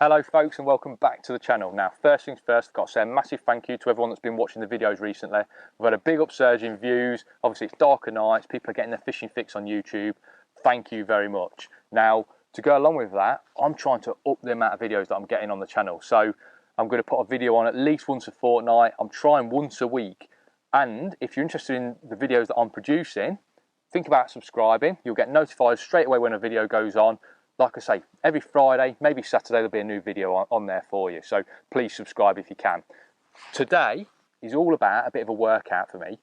Hello folks and welcome back to the channel. Now first things first, I've got to say a massive thank you to everyone that's been watching the videos recently. We've had a big upsurge in views. Obviously it's darker nights, people are getting their fishing fix on YouTube. Thank you very much. Now to go along with that, I'm trying to up the amount of videos that I'm getting on the channel. So I'm going to put a video on at least once a fortnight. I'm trying once a week. And if you're interested in the videos that I'm producing, think about subscribing. You'll get notified straight away when a video goes on. Like I say, every Friday, maybe Saturday, there'll be a new video on there for you. So please subscribe if you can. Today is all about a bit of a workout for me.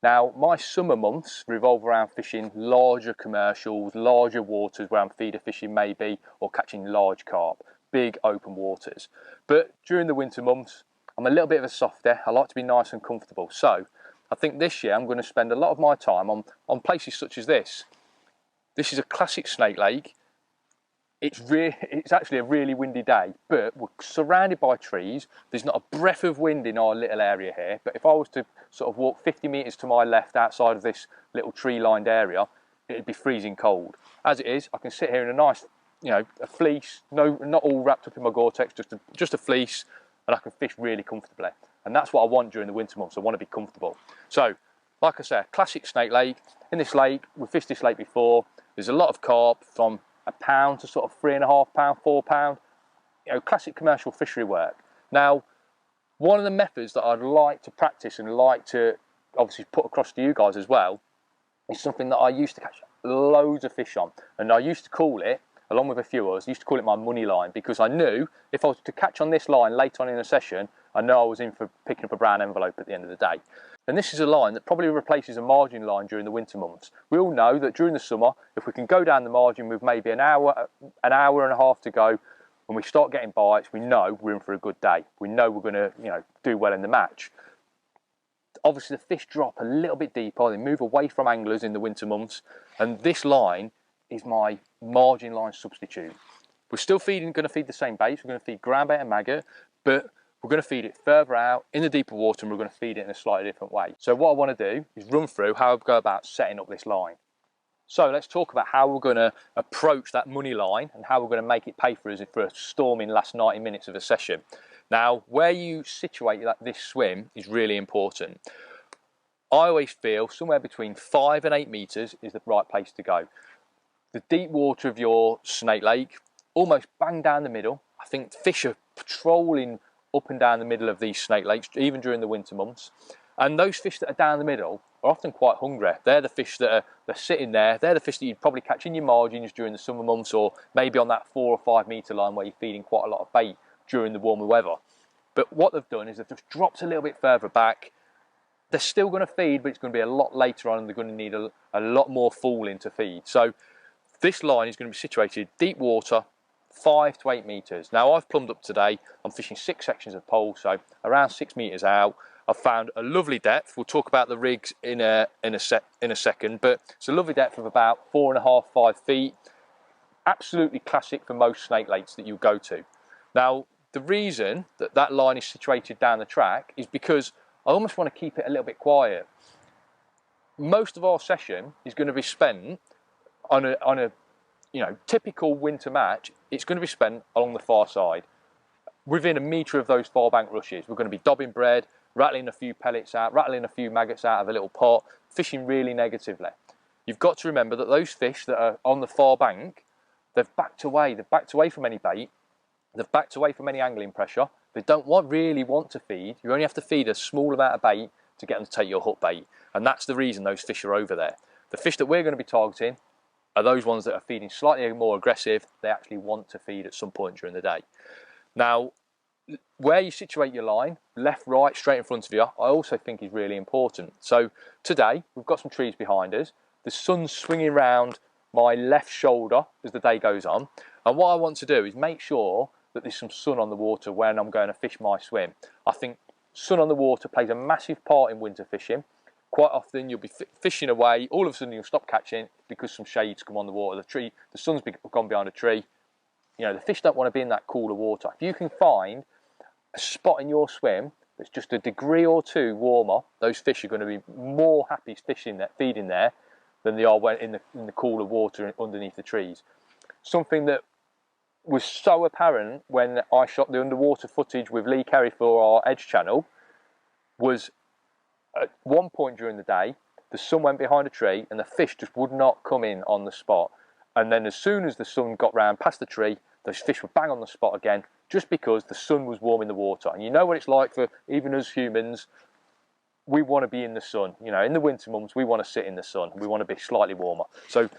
Now, my summer months revolve around fishing larger commercials, larger waters where I'm feeder fishing maybe, or catching large carp, big open waters. But during the winter months, I'm a little bit of a softer. I like to be nice and comfortable. So I think this year I'm going to spend a lot of my time on places such as this. This is a classic snake lake. It's actually a really windy day, but we're surrounded by trees. There's not a breath of wind in our little area here, but if I was to sort of walk 50 metres to my left outside of this little tree-lined area, it'd be freezing cold. As it is, I can sit here in a nice, a fleece, not all wrapped up in my Gore-Tex, just a fleece, and I can fish really comfortably. And that's what I want during the winter months. I want to be comfortable. So, like I said, classic snake lake. In this lake, we've fished this lake before. There's a lot of carp from £1 to sort of £3.5, £4. Classic commercial fishery work. Now, one of the methods that I'd like to practice and like to obviously put across to you guys as well is something that I used to catch loads of fish on, and I used to call it, along with a few others, I used to call it my money line, because I knew if I was to catch on this line later on in a session, I know I was in for picking up a brown envelope at the end of the day. And this is a line that probably replaces a margin line during the winter months. We all know that during the summer, if we can go down the margin with maybe an hour and a half to go, when we start getting bites, we know we're in for a good day. We know we're going to, do well in the match. Obviously, the fish drop a little bit deeper. They move away from anglers in the winter months, and this line is my margin line substitute. We're still going to feed the same baits. We're going to feed groundbait and maggot, but we're going to feed it further out in the deeper water, and we're going to feed it in a slightly different way. So what I want to do is run through how I go about setting up this line. So let's talk about how we're going to approach that money line and how we're going to make it pay for us for a storming last 90 minutes of a session. Now, where you situate this swim is really important. I always feel somewhere between 5 and 8 metres is the right place to go. The deep water of your snake lake, almost bang down the middle. I think fish are patrolling up and down the middle of these snake lakes, even during the winter months. And those fish that are down the middle are often quite hungry. They're the fish that they're sitting there. They're the fish that you'd probably catch in your margins during the summer months, or maybe on that 4 or 5 metre line where you're feeding quite a lot of bait during the warmer weather. But what they've done is they've just dropped a little bit further back. They're still going to feed, but it's going to be a lot later on, and they're going to need a lot more fooling to feed. So this line is going to be situated deep water, 5 to 8 metres. Now I've plumbed up today. I'm fishing 6 sections of pole, so around 6 metres out. I've found a lovely depth. We'll talk about the rigs in a second, but it's a lovely depth of about 4.5, 5 feet. Absolutely classic for most snake lakes that you go to. Now, the reason that line is situated down the track is because I almost want to keep it a little bit quiet. Most of our session is going to be spent on a typical winter match. It's going to be spent along the far side, within a metre of those far bank rushes. We're going to be dobbing bread, rattling a few pellets out, rattling a few maggots out of a little pot, fishing really negatively. You've got to remember that those fish that are on the far bank, they've backed away. They've backed away from any bait. They've backed away from any angling pressure. They don't really want to feed. You only have to feed a small amount of bait to get them to take your hook bait. And that's the reason those fish are over there. The fish that we're going to be targeting are those ones that are feeding slightly more aggressive. They actually want to feed at some point during the day. Now, where you situate your line, left, right, straight in front of you, I also think is really important. So today, we've got some trees behind us. The sun's swinging round my left shoulder as the day goes on. And what I want to do is make sure that there's some sun on the water when I'm going to fish my swim. I think sun on the water plays a massive part in winter fishing. Quite often you'll be fishing away, all of a sudden you'll stop catching because some shades come on the water. The sun's gone behind a tree. The fish don't want to be in that cooler water. If you can find a spot in your swim that's just a degree or 2 warmer, those fish are going to be more happy feeding there than they are in the cooler water underneath the trees. Something that was so apparent when I shot the underwater footage with Lee Kerry for our Edge channel was at one point during the day, the sun went behind a tree and the fish just would not come in on the spot. And then as soon as the sun got round past the tree, those fish were bang on the spot again, just because the sun was warming the water. And you know what it's like for even us humans, we want to be in the sun. You know, in the winter months, we want to sit in the sun. We want to be slightly warmer. So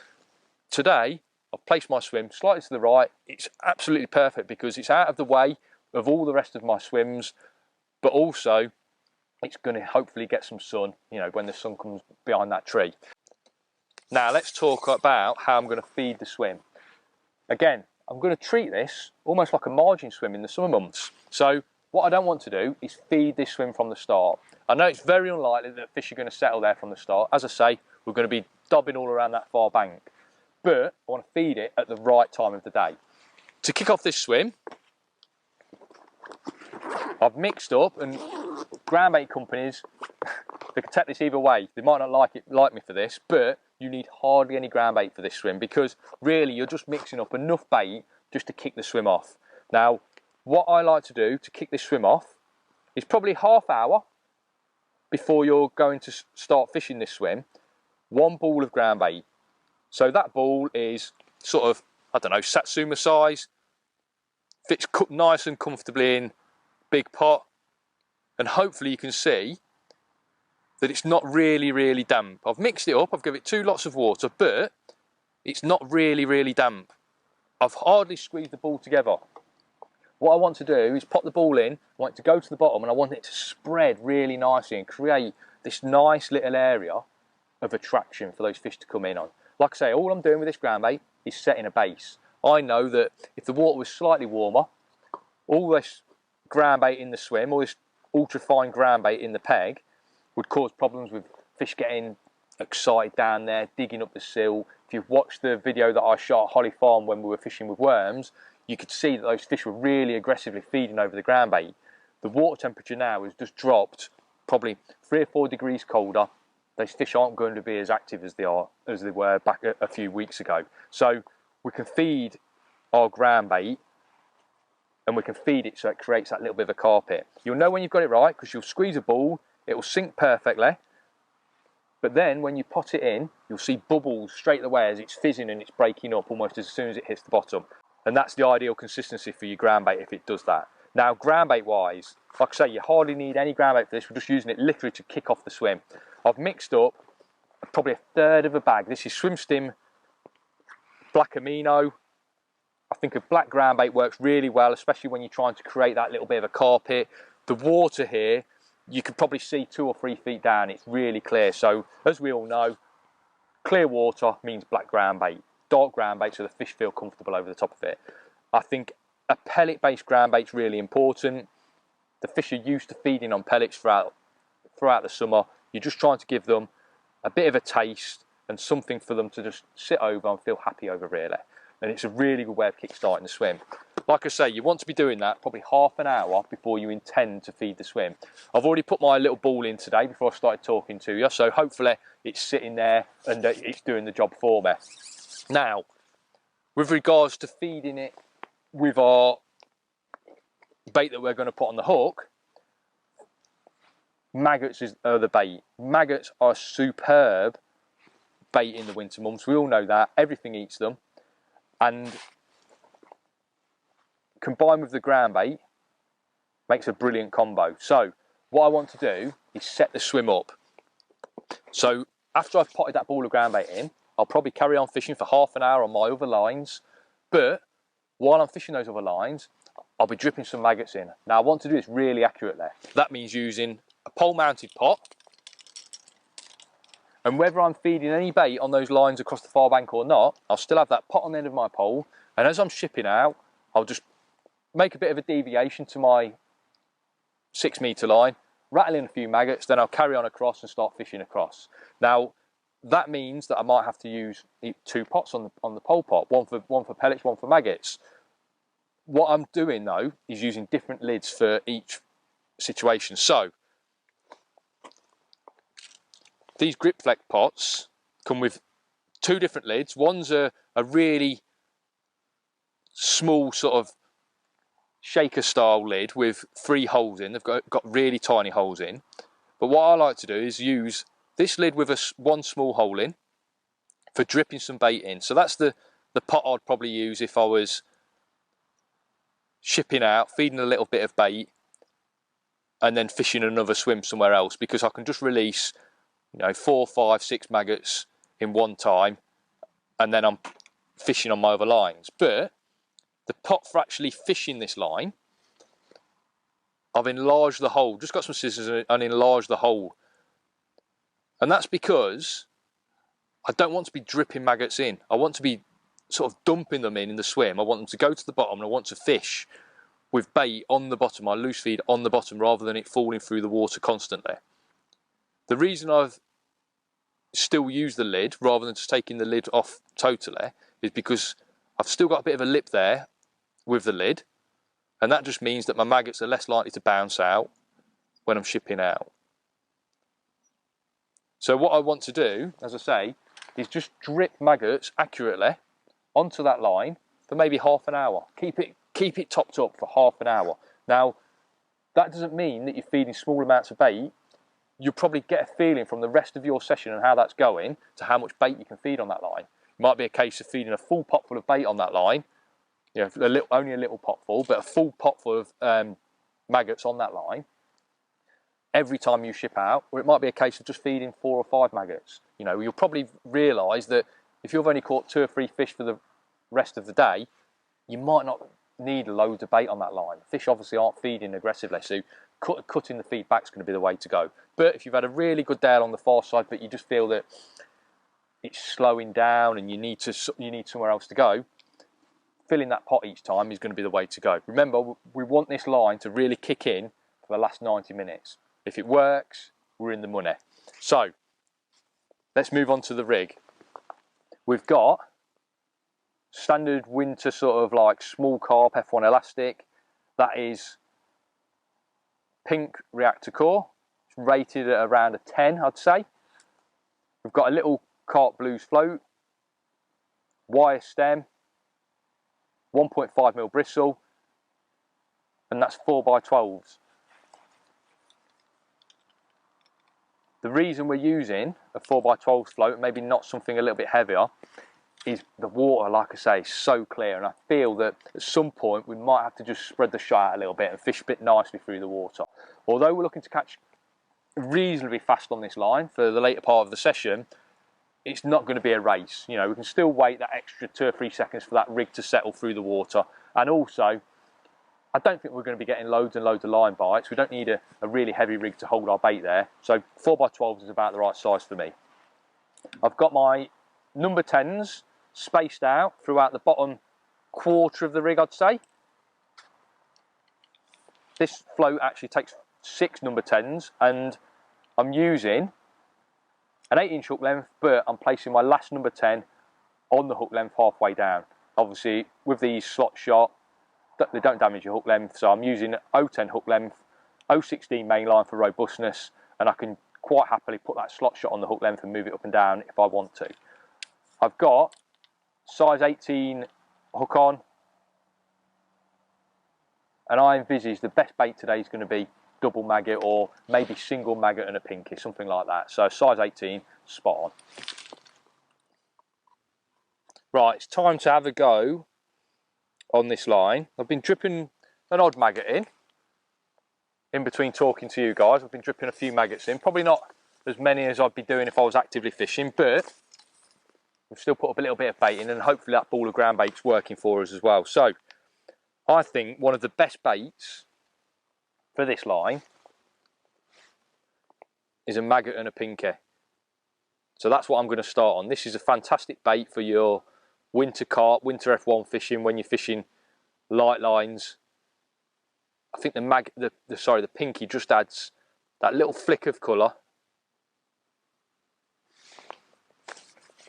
today, I've placed my swim slightly to the right. It's absolutely perfect because it's out of the way of all the rest of my swims, but also it's going to hopefully get some sun, you know, when the sun comes behind that tree. Now let's talk about how I'm going to feed the swim. Again, I'm going to treat this almost like a margin swim in the summer months. So what I don't want to do is feed this swim from the start. I know it's very unlikely that fish are going to settle there from the start. As I say, we're going to be dobbing all around that far bank, but I want to feed it at the right time of the day. To kick off this swim, I've mixed up, and groundbait companies, they can take this either way. They might not like me for this, but you need hardly any groundbait for this swim because really you're just mixing up enough bait just to kick the swim off. Now, what I like to do to kick this swim off is probably half hour before you're going to start fishing this swim, one ball of groundbait. So that ball is sort of, I don't know, Satsuma size, fits nice and comfortably in big pot, and hopefully you can see that it's not really damp. I've mixed it up, I've given it 2 lots of water, but it's not really damp. I've hardly squeezed the ball together. What I want to do is pop the ball in, I want it to go to the bottom, and I want it to spread really nicely and create this nice little area of attraction for those fish to come in on. Like I say, all I'm doing with this groundbait is setting a base. I know that if the water was slightly warmer, all this groundbait in the swim, all this ultra fine groundbait in the peg would cause problems with fish getting excited down there, digging up the sill. If you've watched the video that I shot at Holly Farm when we were fishing with worms, you could see that those fish were really aggressively feeding over the groundbait. The water temperature now has just dropped probably 3 or 4 degrees colder. Those fish aren't going to be as active as they were back a few weeks ago. So we can feed our groundbait, and we can feed it so it creates that little bit of a carpet. You'll know when you've got it right because you'll squeeze a ball, it will sink perfectly. But then when you pot it in, you'll see bubbles straight away as it's fizzing and it's breaking up almost as soon as it hits the bottom. And that's the ideal consistency for your groundbait if it does that. Now, groundbait wise, like I say, you hardly need any groundbait for this. We're just using it literally to kick off the swim. I've mixed up probably 1/3 of a bag. This is Swim Stim Black Amino. I think a black groundbait works really well, especially when you're trying to create that little bit of a carpet. The water here, you can probably see 2 or 3 feet down. It's really clear. So as we all know, clear water means black groundbait. Dark groundbait, so the fish feel comfortable over the top of it. I think a pellet-based groundbait is really important. The fish are used to feeding on pellets throughout the summer. You're just trying to give them a bit of a taste and something for them to just sit over and feel happy over, really. And it's a really good way of kickstarting the swim. Like I say, you want to be doing that probably half an hour before you intend to feed the swim. I've already put my little ball in today before I started talking to you, so hopefully it's sitting there and it's doing the job for me. Now, with regards to feeding it with our bait that we're going to put on the hook, maggots are the bait. Maggots are superb bait in the winter months. We all know that. Everything eats them. And combined with the groundbait makes a brilliant combo. So what I want to do is set the swim up. So after I've potted that ball of groundbait in, I'll probably carry on fishing for half an hour on my other lines. But while I'm fishing those other lines, I'll be dripping some maggots in. Now I want to do this really accurately. That means using a pole mounted pot. And whether I'm feeding any bait on those lines across the far bank or not, I'll still have that pot on the end of my pole. And as I'm shipping out, I'll just make a bit of a deviation to my 6 metre line, rattle in a few maggots, then I'll carry on across and start fishing across. Now, that means that I might have to use 2 pots on the pole pot, one for pellets, one for maggots. What I'm doing though is using different lids for each situation. So these grip flex pots come with 2 different lids. One's a really small sort of shaker style lid with 3 holes in. They've got really tiny holes in. But what I like to do is use this lid with one small hole in for dripping some bait in. So that's the pot I'd probably use if I was shipping out, feeding a little bit of bait, and then fishing another swim somewhere else, because I can just release, you know, 4, 5, 6 maggots in one time, and then I'm fishing on my other lines. But the pot for actually fishing this line, I've enlarged the hole, just got some scissors and enlarged the hole. And that's because I don't want to be dripping maggots in. I want to be sort of dumping them in the swim. I want them to go to the bottom, and I want to fish with bait on the bottom, my loose feed on the bottom, rather than it falling through the water constantly. The reason I've still used the lid rather than just taking the lid off totally is because I've still got a bit of a lip there with the lid, and that just means that my maggots are less likely to bounce out when I'm shipping out. So what I want to do, as I say, is just drip maggots accurately onto that line for maybe half an hour. Keep it topped up for half an hour. Now, that doesn't mean that you're feeding small amounts of bait. You'll probably get a feeling from the rest of your session and how that's going to how much bait you can feed on that line. It might be a case of feeding a full pot full of bait on that line, you know, only a little pot full, but a full pot full of maggots on that line every time you ship out, or it might be a case of just feeding 4 or 5 maggots. You know, you'll probably realise that if you've only caught 2 or 3 fish for the rest of the day, you might not need loads of bait on that line. Fish obviously aren't feeding aggressively, so cutting the feed back is going to be the way to go. But if you've had a really good day on the far side, but you just feel that it's slowing down and you need somewhere else to go, filling that pot each time is going to be the way to go. Remember, we want this line to really kick in for the last 90 minutes. If it works, we're in the money. So let's move on to the rig. We've got standard winter sort of like small carp F1 elastic. That is pink reactor core. It's rated at around a 10, I'd say. We've got a little carp blues float, wire stem, 1.5mm bristle, and that's 4x12s. The reason we're using a 4x12 float, maybe not something a little bit heavier, is the water, like I say, is so clear, and I feel that at some point we might have to just spread the shot out a little bit and fish a bit nicely through the water. Although we're looking to catch reasonably fast on this line for the later part of the session, it's not going to be a race. You know, we can still wait that extra 2 or 3 seconds for that rig to settle through the water. And also, I don't think we're going to be getting loads and loads of line bites. We don't need a really heavy rig to hold our bait there. So 4x12s is about the right size for me. I've got my number 10s spaced out throughout the bottom quarter of the rig, I'd say. This float actually takes 6 number 10s, and I'm using an 8-inch hook length, but I'm placing my last number 10 on the hook length halfway down. Obviously, with these slot shot, they don't damage your hook length, so I'm using 0.10 hook length, 0.16 main line for robustness, and I can quite happily put that slot shot on the hook length and move it up and down if I want to. I've got size 18 hook on, and I envisage the best bait today is going to be double maggot or maybe single maggot and a pinky, something like that. So size 18, spot on. Right, it's time to have a go on this line. I've been dripping an odd maggot in between talking to you guys. I've been dripping a few maggots in, probably not as many as I'd be doing if I was actively fishing, but we've still put up a little bit of bait in, and hopefully that ball of ground bait's working for us as well. So I think one of the best baits for this line is a maggot and a pinky. So that's what I'm going to start on. This is a fantastic bait for your winter carp, winter F1 fishing, when you're fishing light lines. I think the pinky just adds that little flick of colour.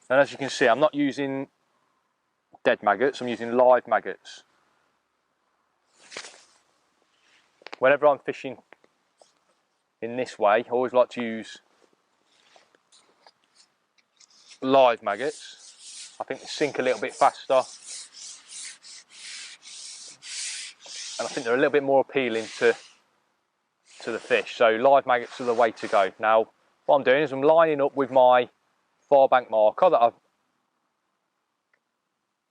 And as you can see, I'm not using dead maggots, I'm using live maggots. Whenever I'm fishing in this way, I always like to use live maggots. I think they sink a little bit faster and I think they're a little bit more appealing to the fish. So live maggots are the way to go. Now what I'm doing is I'm lining up with my far bank marker that I've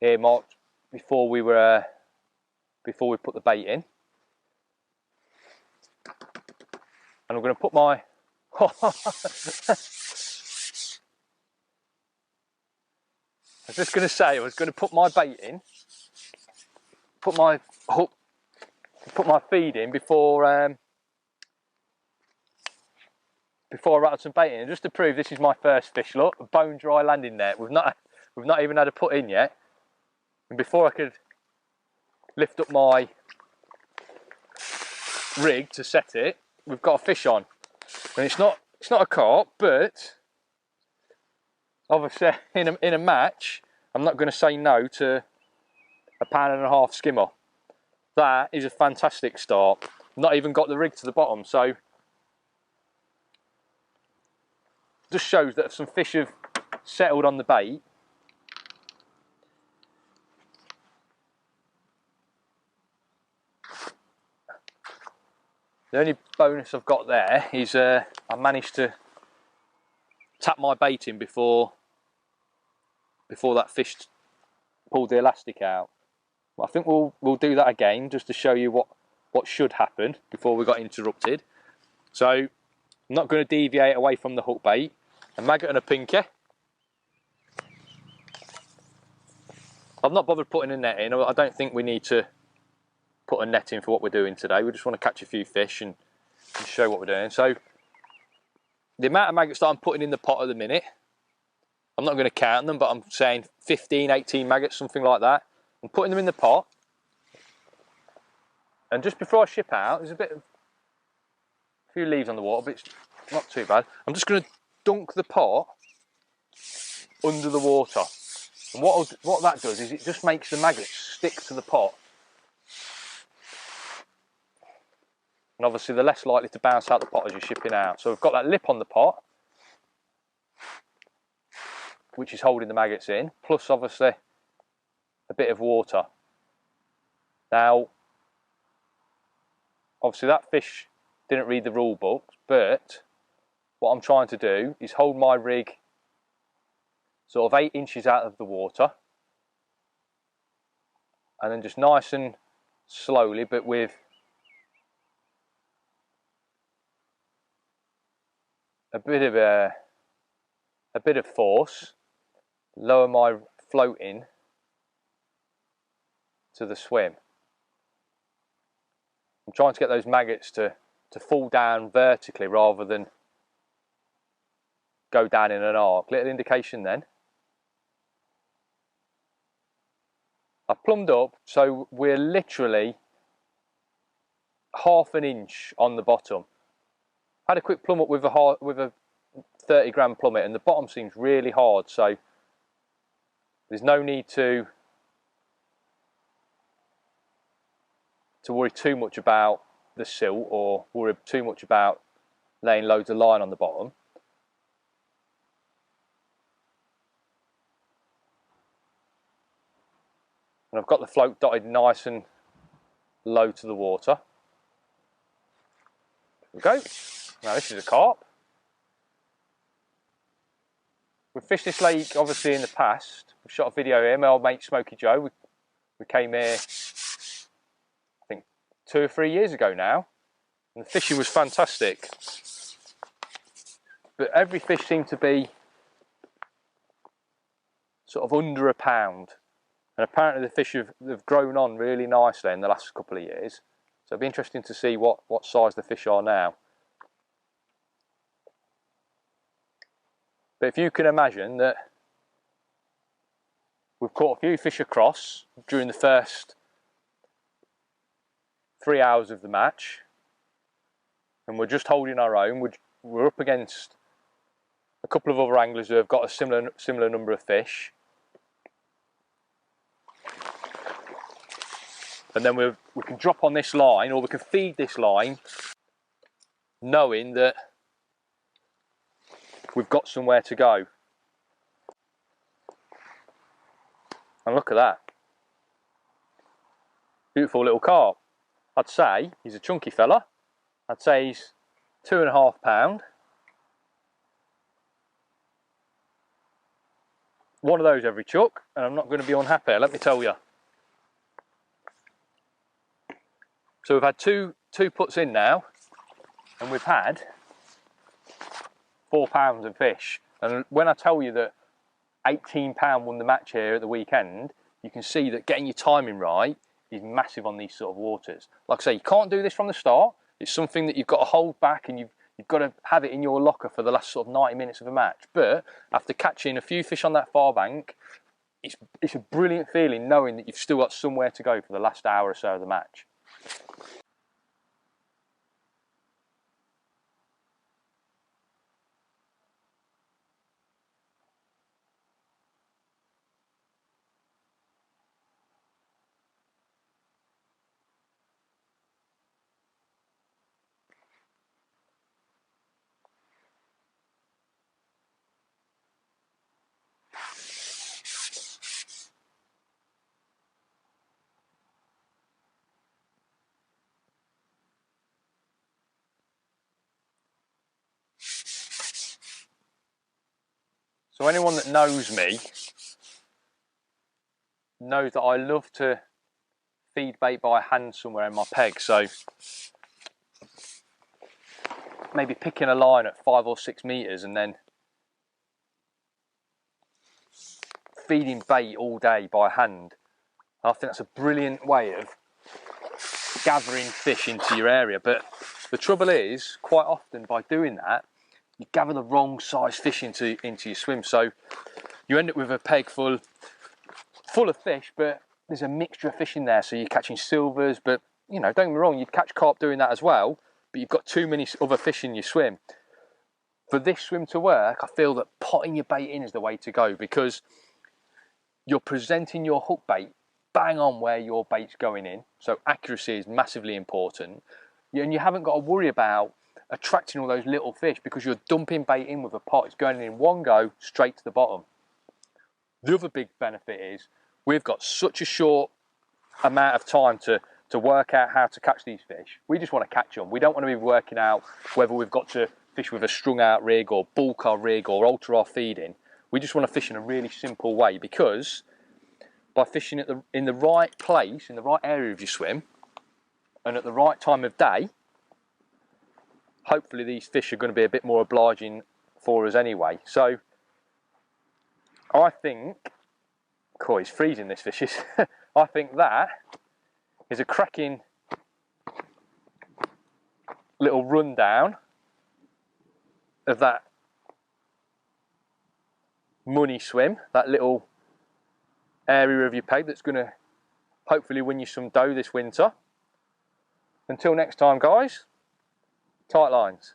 earmarked before we put the bait in, and I'm going to put my I was just going to say I was going to put my bait in, put my hook, put my feed in before I rattled some bait in, and just to prove this is my first fish. Look, a bone dry landing net. We've not even had a put in yet, and before I could lift up my rig to set it, we've got a fish on, and it's not a carp, but obviously in a match I'm not going to say no to a £1.5 skimmer. That is a fantastic start. Not even got the rig to the bottom, so just shows that some fish have settled on the bait. The only bonus I've got there is I managed to tap my bait in before that fish pulled the elastic out. I think we'll do that again just to show you what should happen before we got interrupted. So I'm not going to deviate away from the hook bait. A maggot and a pinky. I've not bothered putting a net in. I don't think we need to put a net in for what we're doing today. We just want to catch a few fish and show what we're doing. So the amount of maggots that I'm putting in the pot at the minute, I'm not going to count them, but I'm saying 15, 18 maggots, something like that. I'm putting them in the pot, and just before I ship out, there's a few leaves on the water, but it's not too bad. I'm just going to dunk the pot under the water, and what that does is it just makes the maggots stick to the pot, and obviously they're less likely to bounce out the pot as you're shipping out. So we've got that lip on the pot, which is holding the maggots in, plus obviously a bit of water. Now obviously that fish didn't read the rule book, but what I'm trying to do is hold my rig sort of 8 inches out of the water, and then just nice and slowly, but with a bit of force, lower my float in to the swim. I'm trying to get those maggots to fall down vertically rather than go down in an arc. Little indication then. I plumbed up, so we're literally half an inch on the bottom. Had a quick plumb up with a 30 gram plummet, and the bottom seems really hard, so there's no need to worry too much about the silt or worry too much about laying loads of line on the bottom. And I've got the float dotted nice and low to the water. There we go. Now this is a carp. We've fished this lake obviously in the past. We've shot a video here, my old mate Smokey Joe. We came here I think 2 or 3 years ago now, and the fishing was fantastic. But every fish seemed to be sort of under a pound. And apparently the fish have grown on really nicely in the last couple of years. So it'll be interesting to see what size the fish are now. But if you can imagine that we've caught a few fish across during the first 3 hours of the match, and we're just holding our own. We're up against a couple of other anglers who have got a similar number of fish. And then we can drop on this line, or we can feed this line, knowing that we've got somewhere to go. And look at that. Beautiful little carp. I'd say he's a chunky fella. I'd say he's 2.5 pound. One of those every chuck, and I'm not going to be unhappy, let me tell you. So we've had two puts in now, and we've had 4 pounds of fish. And when I tell you that 18 pound won the match here at the weekend, you can see that getting your timing right is massive on these sort of waters. Like I say, you can't do this from the start. It's something that you've got to hold back, and you've got to have it in your locker for the last sort of 90 minutes of a match. But after catching a few fish on that far bank, it's a brilliant feeling knowing that you've still got somewhere to go for the last hour or so of the match. So anyone that knows me knows that I love to feed bait by hand somewhere in my peg. So maybe picking a line at 5 or 6 meters and then feeding bait all day by hand. I think that's a brilliant way of gathering fish into your area. But the trouble is, quite often by doing that, you gather the wrong size fish into your swim. So you end up with a peg full of fish, but there's a mixture of fish in there. So you're catching silvers, but you know, don't get me wrong, you'd catch carp doing that as well, but you've got too many other fish in your swim. For this swim to work, I feel that potting your bait in is the way to go, because you're presenting your hook bait bang on where your bait's going in. So accuracy is massively important. And you haven't got to worry about attracting all those little fish, because you're dumping bait in with a pot. It's going in one go straight to the bottom. The other big benefit is we've got such a short amount of time to work out how to catch these fish. We just want to catch them. We don't want to be working out whether we've got to fish with a strung out rig or bulk our rig or alter our feeding. We just want to fish in a really simple way, because by fishing in the right place, in the right area of your swim, and at the right time of day, hopefully these fish are going to be a bit more obliging for us anyway. So I think, oh, he's freezing, this fish is. I think that is a cracking little rundown of that money swim, that little area of your peg that's going to hopefully win you some dough this winter. Until next time, guys, tight lines.